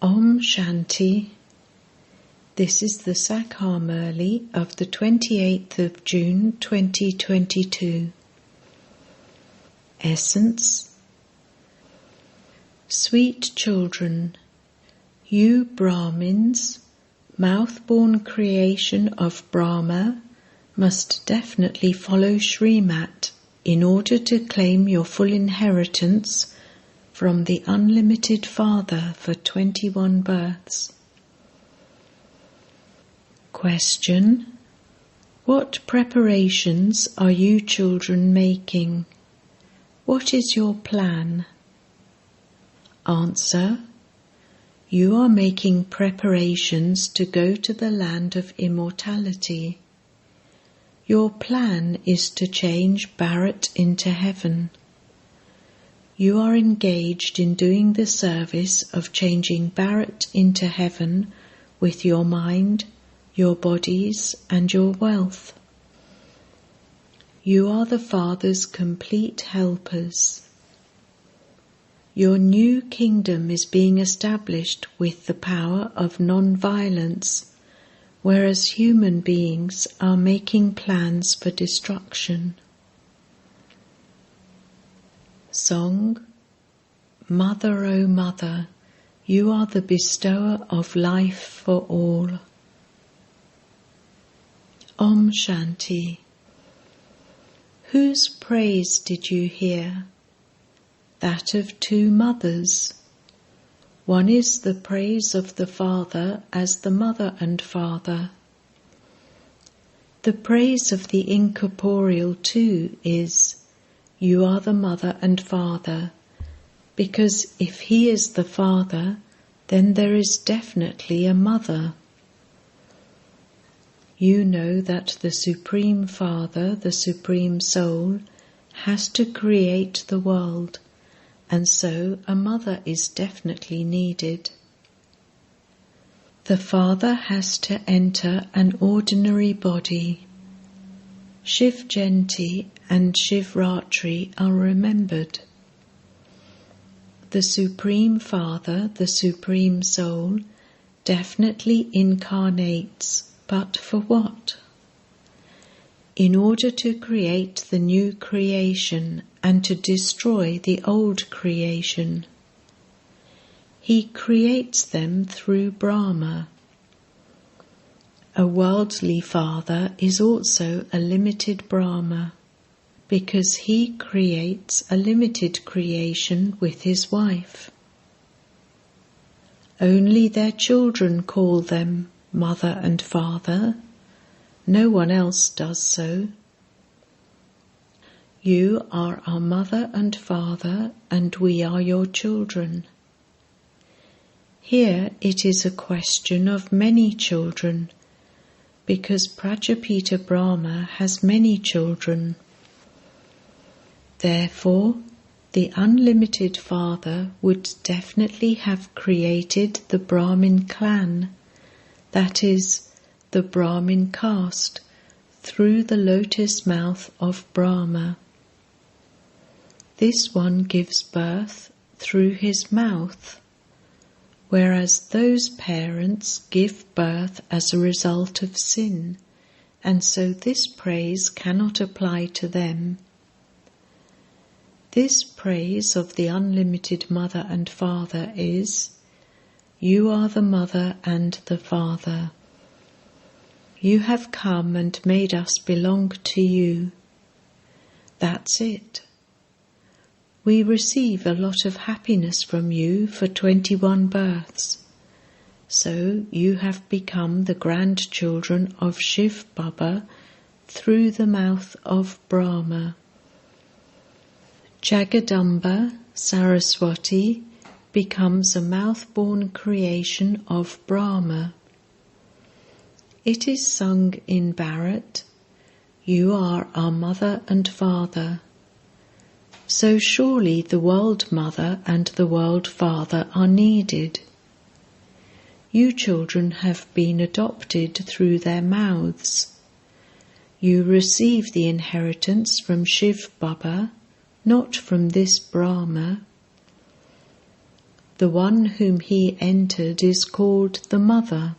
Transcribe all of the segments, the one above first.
Om Shanti. This is the Sakhar Murli of the 28th of June 2022. Essence. Sweet children, you Brahmins, mouth-born creation of Brahma, must definitely follow Srimat in order to claim your full inheritance from the unlimited Father for 21 births. Question: what preparations are you children making? What is your plan? Answer: you are making preparations to go to the land of immortality. Your plan is to change Barret into heaven. You are engaged in doing the service of changing Barret into heaven with your mind, your bodies, and your wealth. You are the Father's complete helpers. Your new kingdom is being established with the power of non-violence, whereas human beings are making plans for destruction. Song. Mother, O Mother, you are the bestower of life for all. Om Shanti. Whose praise did you hear? That of two mothers. One is the praise of the Father as the Mother and Father. The praise of the incorporeal too is, you are the Mother and Father, because if he is the Father, then there is definitely a Mother. You know that the Supreme Father, the Supreme Soul, has to create the world, and so a mother is definitely needed. The Father has to enter an ordinary body. Shiv Jayanti and Shivratri are remembered. The Supreme Father, the Supreme Soul, definitely incarnates, but for what? In order to create the new creation and to destroy the old creation. He creates them through Brahma. A worldly father is also a limited Brahma, because he creates a limited creation with his wife. Only their children call them Mother and Father. No one else does so. You are our Mother and Father, and we are your children. Here it is a question of many children, because Prajapita Brahma has many children. Therefore, the unlimited Father would definitely have created the Brahmin clan, that is, the Brahmin caste, through the lotus mouth of Brahma. This one gives birth through his mouth, whereas those parents give birth as a result of sin, and so this praise cannot apply to them. This praise of the unlimited Mother and Father is, you are the Mother and the Father. You have come and made us belong to you. That's it. We receive a lot of happiness from you for 21 births. So you have become the grandchildren of Shiv Baba through the mouth of Brahma. Jagadamba, Saraswati, becomes a mouth-born creation of Brahma. It is sung in Barret, you are our Mother and Father. So surely the World Mother and the World Father are needed. You children have been adopted through their mouths. You receive the inheritance from Shiv Baba, not from this Brahma. The one whom he entered is called the mother.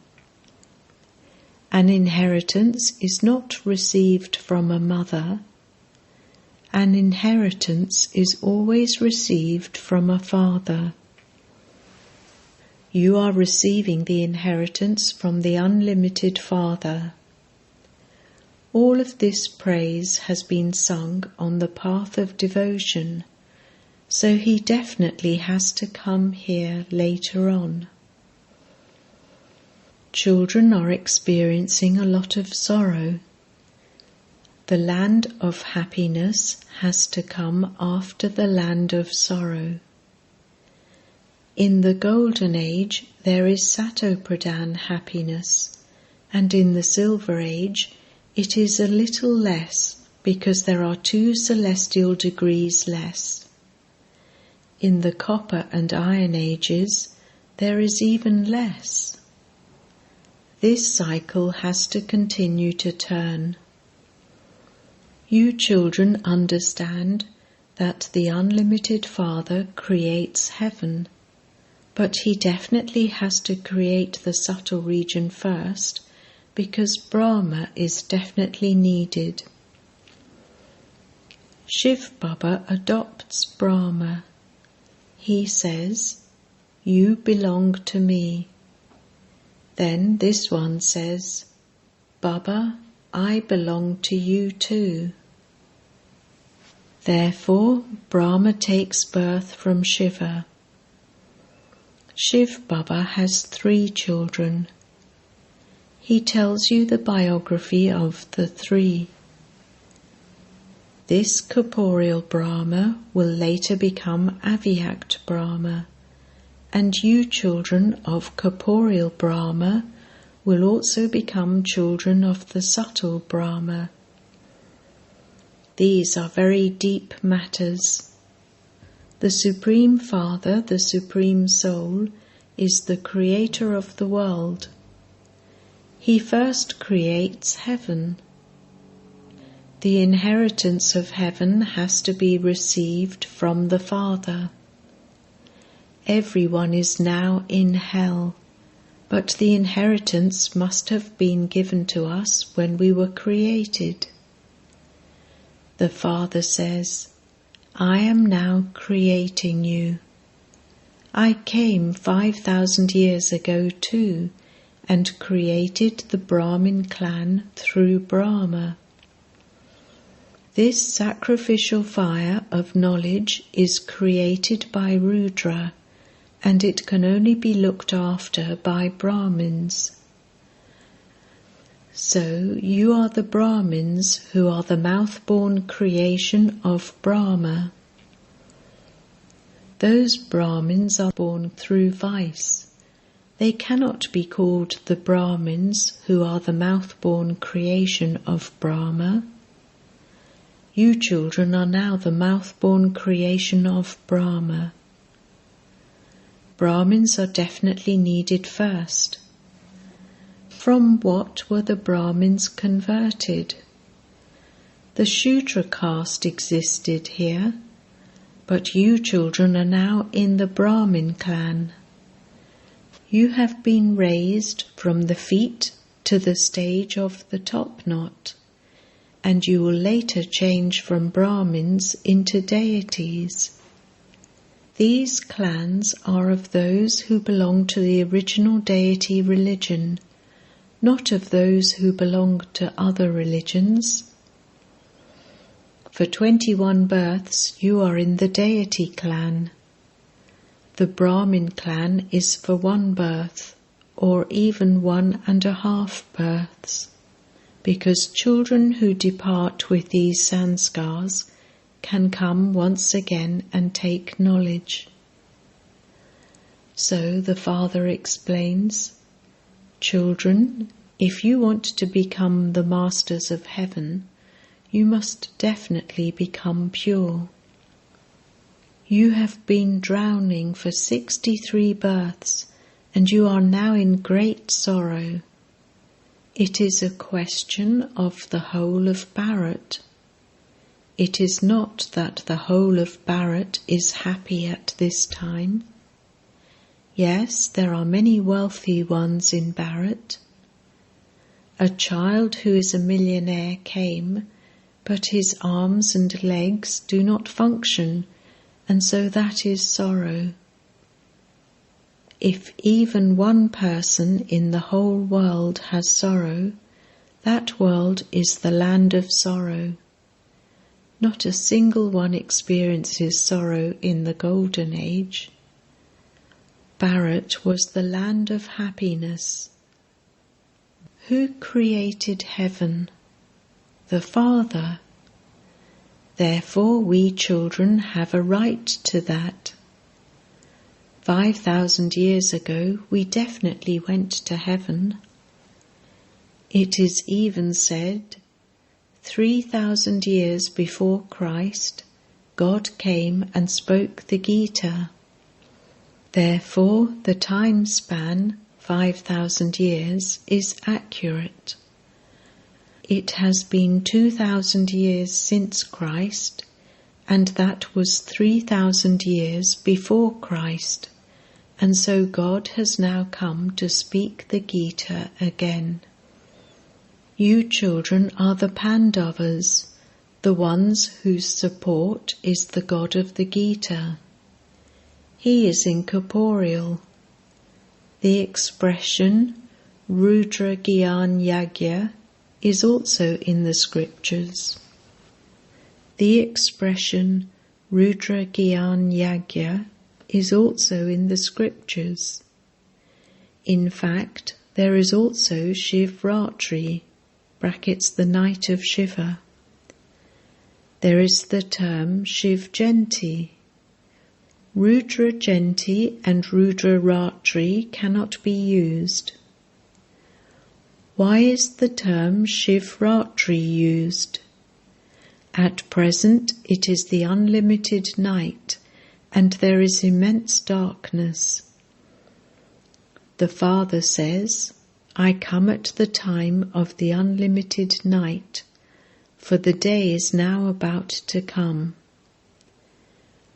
An inheritance is not received from a mother. An inheritance is always received from a father. You are receiving the inheritance from the unlimited Father. All of this praise has been sung on the path of devotion, so he definitely has to come here later on. Children are experiencing a lot of sorrow. The land of happiness has to come after the land of sorrow. In the Golden Age there is Tamu Pradhan happiness, and in the Silver Age it is a little less because there are 2 celestial degrees less. In the Copper and Iron Ages there is even less. This cycle has to continue to turn. You children understand that the unlimited Father creates heaven, but he definitely has to create the subtle region first, because Brahma is definitely needed. Shiv Baba adopts Brahma. He says, "You belong to me." Then this one says, "Baba, I belong to you too." Therefore, Brahma takes birth from Shiva. Shiv Baba has 3 children. He tells you the biography of the 3. This corporeal Brahma will later become Avyakt Brahma, and you children of corporeal Brahma will also become children of the subtle Brahma. These are very deep matters. The Supreme Father, the Supreme Soul, is the creator of the world. He first creates heaven. The inheritance of heaven has to be received from the Father. Everyone is now in hell, but the inheritance must have been given to us when we were created. The Father says, "I am now creating you. I came 5,000 years ago too, and created the Brahmin clan through Brahma." This sacrificial fire of knowledge is created by Rudra, and it can only be looked after by Brahmins. So you are the Brahmins who are the Mouthborn creation of Brahma. Those Brahmins are born through vice. They cannot be called the Brahmins who are the Mouthborn creation of Brahma. You children are now the Mouthborn creation of Brahma. Brahmins are definitely needed first. From what were the Brahmins converted? The Shudra caste existed here, but you children are now in the Brahmin clan. You have been raised from the feet to the stage of the top knot, and you will later change from Brahmins into deities. These clans are of those who belong to the original deity religion, not of those who belong to other religions. For 21 births you are in the deity clan. The Brahmin clan is for 1 birth, or even 1.5 births, because children who depart with these sanskars can come once again and take knowledge. So the Father explains, "Children, if you want to become the masters of heaven, you must definitely become pure. You have been drowning for 63 births, and you are now in great sorrow. It is a question of the whole of Barret. It is not that the whole of Barret is happy at this time. Yes, there are many wealthy ones in Barret. A child who is a millionaire came, but his arms and legs do not function, and so that is sorrow. If even one person in the whole world has sorrow, that world is the land of sorrow. Not a single one experiences sorrow in the Golden Age. Barret was the land of happiness. Who created heaven? The Father. Therefore we children have a right to that. 5,000 years ago we definitely went to heaven. It is even said, 3,000 years before Christ, God came and spoke the Gita. Therefore the time span, 5,000 years, is accurate. It has been 2,000 years since Christ, and that was 3,000 years before Christ, and so God has now come to speak the Gita again. You children are the Pandavas, the ones whose support is the God of the Gita. He is incorporeal. The expression Rudra Gyan Yagya is also in the scriptures. The expression Rudra Gyan Yagya is also in the scriptures. In fact, there is also Shiv Ratri, brackets the night of Shiva. There is the term Shiv Jayanti. Rudra Jayanti and Rudra Ratri cannot be used. Why is the term Shiv Ratri used? At present it is the unlimited night, and there is immense darkness. The Father says, I come at the time of the unlimited night, for the day is now about to come.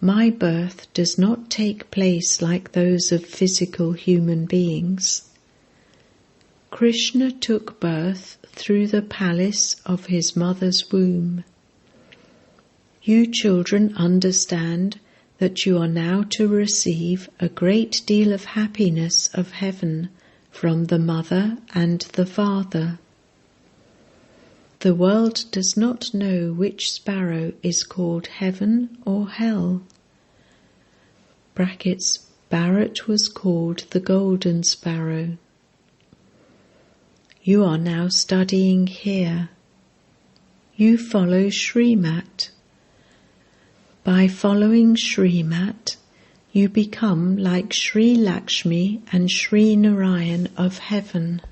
My birth does not take place like those of physical human beings. Krishna took birth through the palace of his mother's womb. You children understand that you are now to receive a great deal of happiness of heaven from the Mother and the Father. The world does not know which sparrow is called heaven or hell. Brackets, Barret was called the Golden Sparrow. You are now studying here. You follow Srimat. By following Srimat, you become like Sri Lakshmi and Sri Narayan of heaven.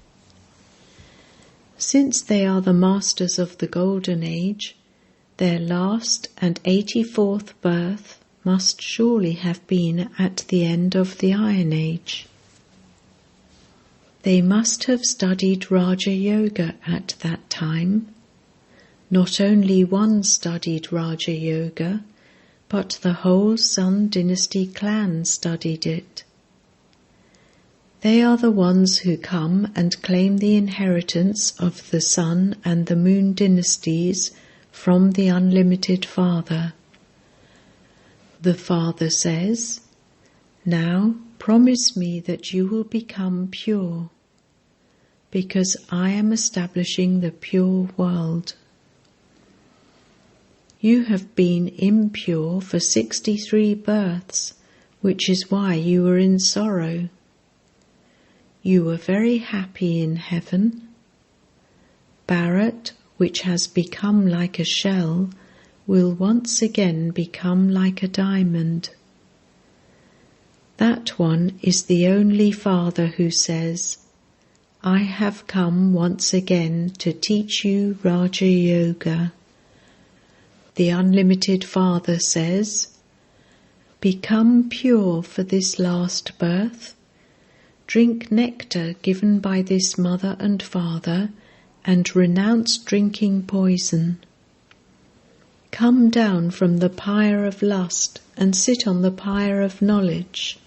Since they are the masters of the Golden Age, their last and 84th birth must surely have been at the end of the Iron Age. They must have studied Raja Yoga at that time. Not only one studied Raja Yoga, but the whole Sun Dynasty clan studied it. They are the ones who come and claim the inheritance of the Sun and the Moon dynasties from the Unlimited Father. The Father says, Now promise me that you will become pure, because I am establishing the pure world. You have been impure for 63 births, which is why you were in sorrow. You were very happy in heaven. Barret, which has become like a shell, will once again become like a diamond. That one is the only Father who says, I have come once again to teach you Raja Yoga. The Unlimited Father says, Become pure for this last birth. Drink nectar given by this Mother and Father, and renounce drinking poison. Come down from the pyre of lust and sit on the pyre of knowledge.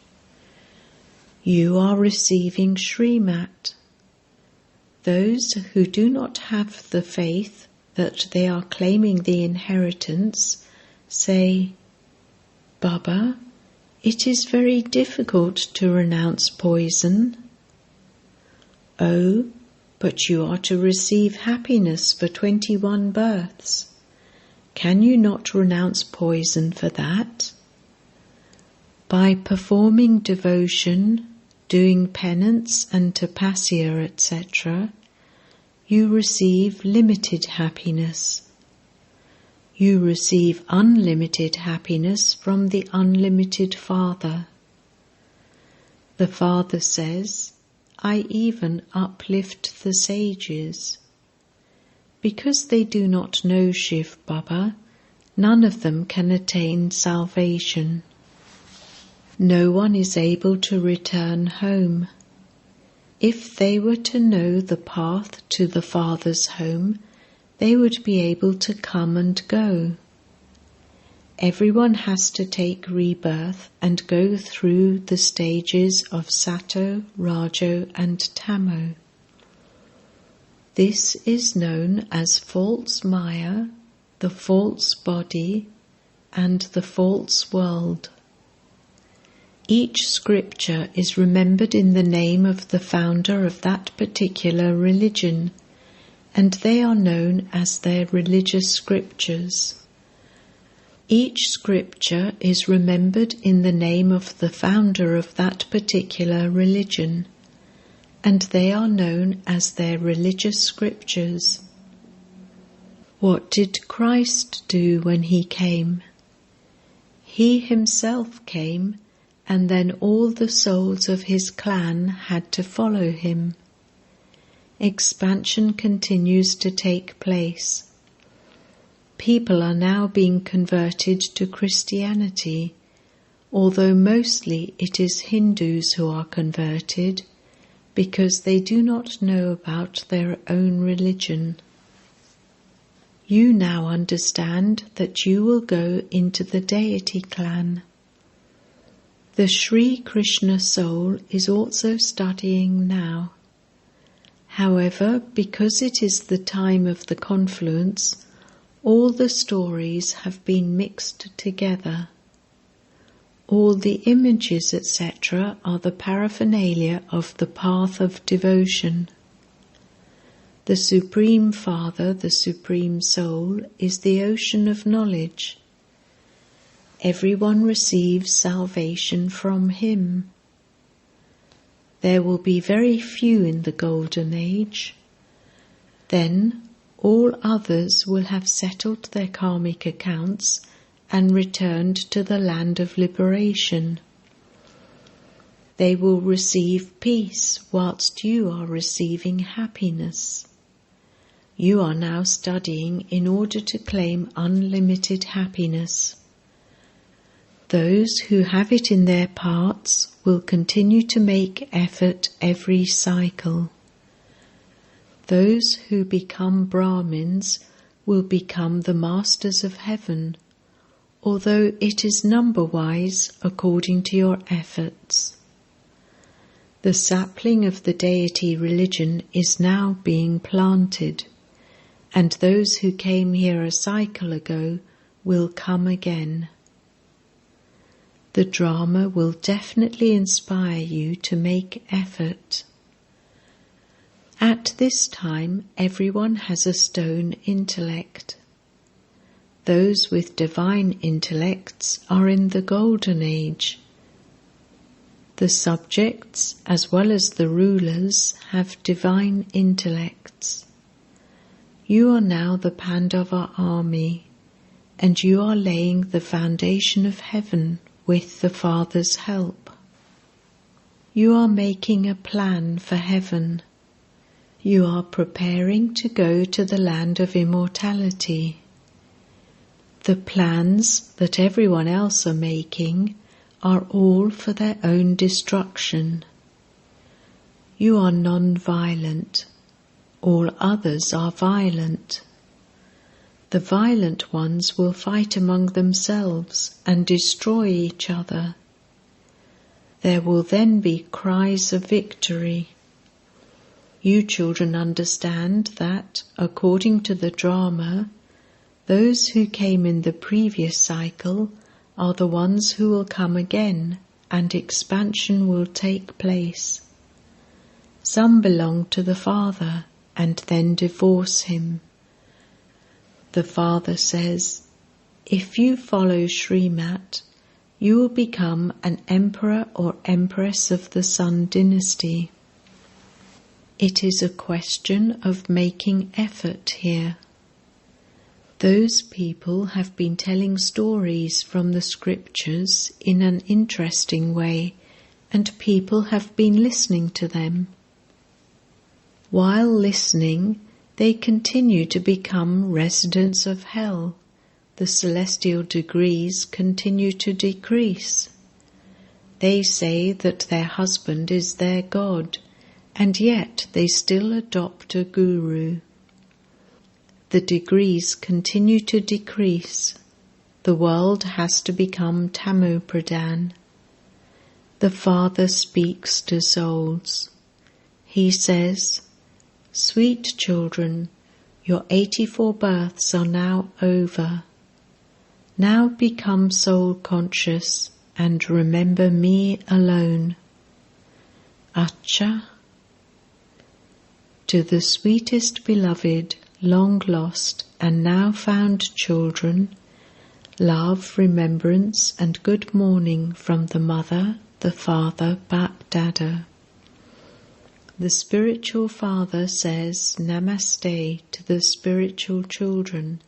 You are receiving Srimat. Those who do not have the faith that they are claiming the inheritance say, Baba, it is very difficult to renounce poison. Oh, but you are to receive happiness for 21 births. Can you not renounce poison for that? By performing devotion, doing penance and tapasya, etc., you receive limited happiness. You receive unlimited happiness from the unlimited Father. The Father says, I even uplift the sages. Because they do not know Shiv Baba, none of them can attain salvation. No one is able to return home. If they were to know the path to the Father's home, they would be able to come and go. Everyone has to take rebirth and go through the stages of Sato, Rajo and Tamo. This is known as false Maya, the false body, and the false world. Each scripture is remembered in the name of the founder of that particular religion, and they are known as their religious scriptures. Each scripture is remembered in the name of the founder of that particular religion, and they are known as their religious scriptures. What did Christ do when he came? He himself came, and then all the souls of his clan had to follow him. Expansion continues to take place. People are now being converted to Christianity, although mostly it is Hindus who are converted, because they do not know about their own religion. You now understand that you will go into the deity clan. The Sri Krishna soul is also studying now. However, because it is the time of the confluence, all the stories have been mixed together. All the images, etc., are the paraphernalia of the path of devotion. The Supreme Father, the Supreme Soul, is the ocean of knowledge. Everyone receives salvation from him. There will be very few in the Golden Age. Then all others will have settled their karmic accounts and returned to the land of liberation. They will receive peace whilst you are receiving happiness. You are now studying in order to claim unlimited happiness. Those who have it in their parts will continue to make effort every cycle. Those who become Brahmins will become the masters of heaven, although it is number-wise according to your efforts. The sapling of the deity religion is now being planted, and those who came here a cycle ago will come again. The drama will definitely inspire you to make effort. At this time, everyone has a stone intellect. Those with divine intellects are in the Golden Age. The subjects, as well as the rulers, have divine intellects. You are now the Pandava army, and you are laying the foundation of heaven with the Father's help. You are making a plan for heaven. You are preparing to go to the land of immortality. The plans that everyone else are making are all for their own destruction. You are non-violent. All others are violent. The violent ones will fight among themselves and destroy each other. There will then be cries of victory. You children understand that, according to the drama, those who came in the previous cycle are the ones who will come again, and expansion will take place. Some belong to the father and then divorce him. The father says, if you follow Srimat, you will become an emperor or empress of the Sun dynasty. It is a question of making effort here. Those people have been telling stories from the scriptures in an interesting way, and people have been listening to them. While listening, they continue to become residents of hell. The celestial degrees continue to decrease. They say that their husband is their God, and yet they still adopt a guru. The degrees continue to decrease. The world has to become Tamu Pradhan. The Father speaks to souls. He says, sweet children, your 84 births are now over. Now become soul conscious and remember me alone. Acha. To the sweetest beloved, long lost and now found children, love, remembrance and good morning from the Mother, the Father, Bap Dada. The spiritual father says Namaste to the spiritual children,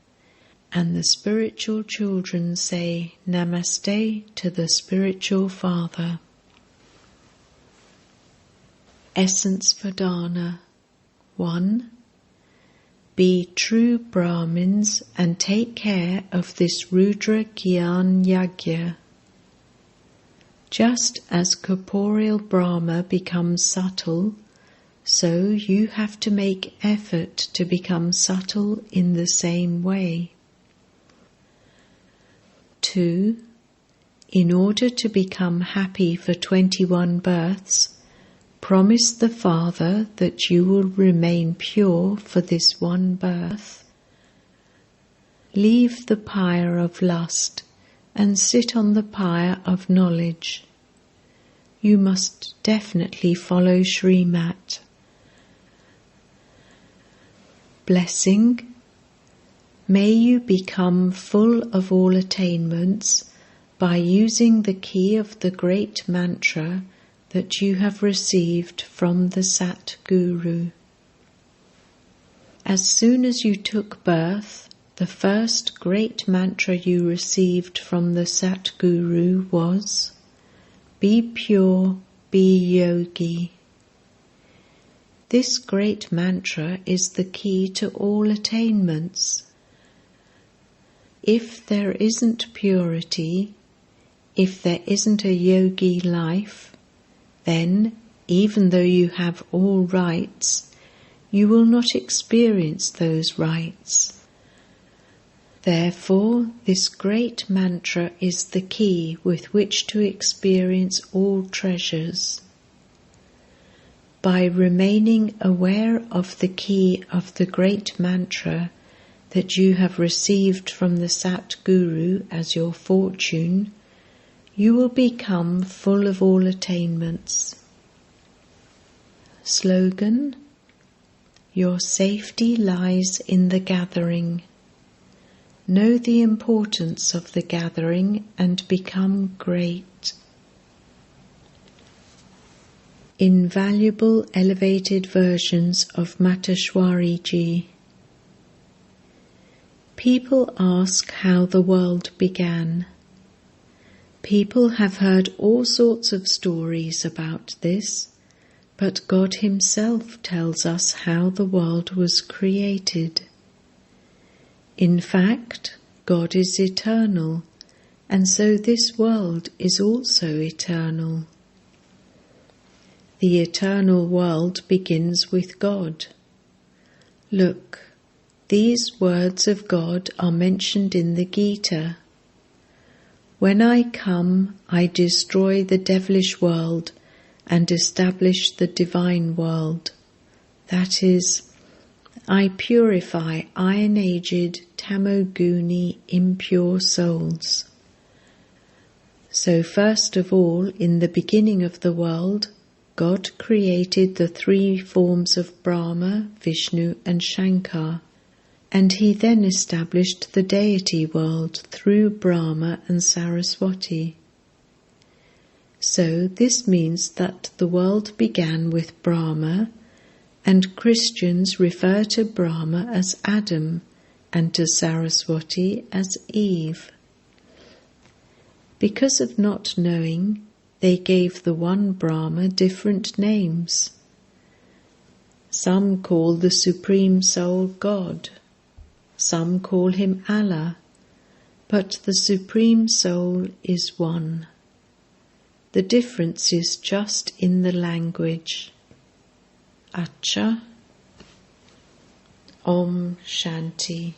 and the spiritual children say Namaste to the spiritual father. Essence for Dhana. 1. Be true Brahmins and take care of this Rudra Gyan Yagya. Just as corporeal Brahma becomes subtle, so you have to make effort to become subtle in the same way. 2. In order to become happy for 21 births, promise the Father that you will remain pure for this one birth. Leave the pyre of lust and sit on the pyre of knowledge. You must definitely follow Srimat. Blessing. May you become full of all attainments by using the key of the great mantra that you have received from the Sat Guru. As soon as you took birth, the first great mantra you received from the Sat Guru was, be pure, be yogi. This great mantra is the key to all attainments. If there isn't purity, if there isn't a yogi life, then, even though you have all rights, you will not experience those rights. Therefore, this great mantra is the key with which to experience all treasures. By remaining aware of the key of the great mantra that you have received from the Sat Guru as your fortune, you will become full of all attainments. Slogan: Your safety lies in the gathering. Know the importance of the gathering and become great. Invaluable elevated versions of Mateshwariji. People ask how the world began. People have heard all sorts of stories about this, but God Himself tells us how the world was created. In fact, God is eternal, and so this world is also eternal. The eternal world begins with God. Look, these words of God are mentioned in the Gita. When I come, I destroy the devilish world and establish the divine world. That is, I purify iron-aged, tamoguni, impure souls. So first of all, in the beginning of the world, God created the three forms of Brahma, Vishnu and Shankar, and he then established the deity world through Brahma and Saraswati. So this means that the world began with Brahma, and Christians refer to Brahma as Adam and to Saraswati as Eve. Because of not knowing, they gave the one Brahma different names. Some call the Supreme Soul God, some call him Allah, but the Supreme Soul is one. The difference is just in the language. Acha. Om Shanti.